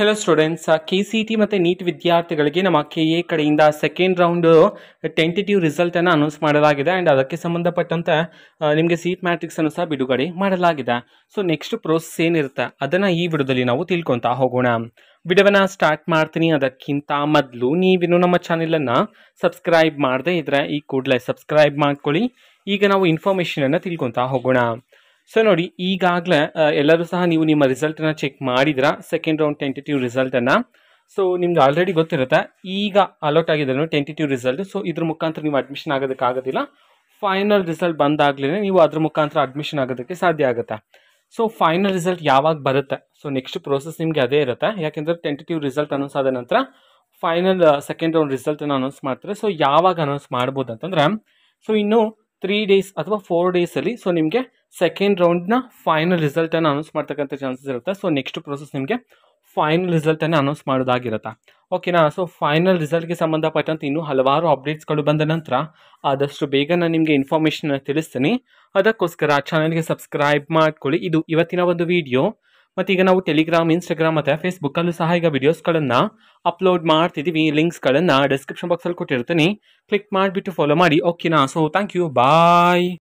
Hello students, KCET ಮತ್ತು neat ವಿದ್ಯಾರ್ಥಿಗಳಿಗೆ ನಮ್ಮ KA ಕಡೆಯಿಂದ ಸೆಕೆಂಡ್ ರೌಂಡ್ ಟೆಂಟೇಟಿವ್ ರಿಸಲ್ಟನ್ನು ಅನೌನ್ಸ್ ಮಾಡಲಾಗಿದೆ. ಆ್ಯಂಡ್ ಅದಕ್ಕೆ ಸಂಬಂಧಪಟ್ಟಂತೆ ನಿಮಗೆ ಸೀಟ್ ಮ್ಯಾಟ್ರಿಕ್ಸನ್ನು ಸಹ ಬಿಡುಗಡೆ ಮಾಡಲಾಗಿದೆ. ಸೊ ನೆಕ್ಸ್ಟ್ ಪ್ರೋಸೆಸ್ ಏನಿರುತ್ತೆ ಅದನ್ನು ಈ ವಿಡಿಯೋದಲ್ಲಿ ನಾವು ತಿಳ್ಕೊತಾ ಹೋಗೋಣ. ವಿಡಿಯೋವನ್ನು ಸ್ಟಾರ್ಟ್ ಮಾಡ್ತೀನಿ. ಅದಕ್ಕಿಂತ ಮೊದಲು ನೀವಿನ್ನು ನಮ್ಮ ಚಾನೆಲನ್ನು ಸಬ್ಸ್ಕ್ರೈಬ್ ಮಾಡದೇ ಇದ್ದರೆ ಈ ಕೂಡಲೇ ಸಬ್ಸ್ಕ್ರೈಬ್ ಮಾಡ್ಕೊಳ್ಳಿ. ಈಗ ನಾವು ಇನ್ಫಾರ್ಮೇಷನನ್ನು ತಿಳ್ಕೊತಾ ಹೋಗೋಣ. ಸೊ ನೋಡಿ, ಈಗಾಗಲೇ ಎಲ್ಲರೂ ಸಹ ನೀವು ನಿಮ್ಮ ರಿಸಲ್ಟನ್ನು ಚೆಕ್ ಮಾಡಿದ್ರ ಸೆಕೆಂಡ್ ರೌಂಡ್ ಟೆಂಟೇಟಿವ್ ರಿಸಲ್ಟನ್ನು. ಸೊ ನಿಮ್ಗೆ ಆಲ್ರೆಡಿ ಗೊತ್ತಿರುತ್ತೆ, ಈಗ ಅಲಾಟ್ ಆಗಿದೆ ಟೆಂಟೇಟಿವ್ ರಿಸಲ್ಟ್. ಸೊ ಇದ್ರ ಮುಖಾಂತರ ನೀವು ಅಡ್ಮಿಷನ್ ಆಗೋದಕ್ಕಾಗೋದಿಲ್ಲ. ಫೈನಲ್ ರಿಸಲ್ಟ್ ಬಂದಾಗಲೇ ನೀವು ಅದ್ರ ಮುಖಾಂತರ ಅಡ್ಮಿಷನ್ ಆಗೋದಕ್ಕೆ ಸಾಧ್ಯ ಆಗುತ್ತೆ. ಸೊ ಫೈನಲ್ ರಿಸಲ್ಟ್ ಯಾವಾಗ ಬರುತ್ತೆ, ಸೊ ನೆಕ್ಸ್ಟ್ ಪ್ರೋಸೆಸ್ ನಿಮಗೆ ಅದೇ ಇರುತ್ತೆ. ಯಾಕೆಂದರೆ ಟೆಂಟೇಟಿವ್ ರಿಸಲ್ಟ್ ಅನೌನ್ಸ್ ಆದ ನಂತರ ಫೈನಲ್ ಸೆಕೆಂಡ್ ರೌಂಡ್ ರಿಸಲ್ಟನ್ನು ಅನೌನ್ಸ್ ಮಾಡ್ತಾರೆ. ಸೊ ಯಾವಾಗ ಅನೌನ್ಸ್ ಮಾಡ್ಬೋದು ಅಂತಂದರೆ, ಸೊ ಇನ್ನು 3 days ಅಥವಾ 4 daysಲ್ಲಿ ಸೊ ನಿಮಗೆ ಸೆಕೆಂಡ್ ರೌಂಡ್ನ ಫೈನಲ್ ರಿಸಲ್ಟನ್ನು ಅನೌನ್ಸ್ ಮಾಡ್ತಕ್ಕಂಥ ಚಾನ್ಸಸ್ ಇರುತ್ತೆ. ಸೊ ನೆಕ್ಸ್ಟ್ ಪ್ರೋಸೆಸ್ ನಿಮಗೆ ಫೈನಲ್ ರಿಸಲ್ಟನ್ನು ಅನೌನ್ಸ್ ಮಾಡೋದಾಗಿರುತ್ತೆ. ಓಕೆನಾ. ಸೊ ಫೈನಲ್ ರಿಸಲ್ಟ್ಗೆ ಸಂಬಂಧಪಟ್ಟಂತೆ ಇನ್ನೂ ಹಲವಾರು ಅಪ್ಡೇಟ್ಸ್ಗಳು ಬಂದ ನಂತರ ಆದಷ್ಟು ಬೇಗ ನಾನು ನಿಮಗೆ ಇನ್ಫಾರ್ಮೇಷನ್ ತಿಳಿಸ್ತೀನಿ. ಅದಕ್ಕೋಸ್ಕರ ಚಾನಲ್ಗೆ ಸಬ್ಸ್ಕ್ರೈಬ್ ಮಾಡ್ಕೊಳ್ಳಿ. ಇದು ಇವತ್ತಿನ ಒಂದು ವಿಡಿಯೋ. ಮತ್ತು ಈಗ ನಾವು ಟೆಲಿಗ್ರಾಮ್, ಇನ್ಸ್ಟಾಗ್ರಾಮ್ ಮತ್ತು ಫೇಸ್ಬುಕ್ಕಲ್ಲೂ ಸಹ ಈಗ ವಿಡಿಯೋಸ್ಗಳನ್ನು ಅಪ್ಲೋಡ್ ಮಾಡ್ತಿದ್ದೀವಿ. ಲಿಂಕ್ಸ್ಗಳನ್ನು ಡಿಸ್ಕ್ರಿಪ್ಷನ್ ಬಾಕ್ಸಲ್ಲಿ ಕೊಟ್ಟಿರ್ತೀನಿ. ಕ್ಲಿಕ್ ಮಾಡಿಬಿಟ್ಟು ಫಾಲೋ ಮಾಡಿ. ಓಕೆನಾ. So thank you, bye.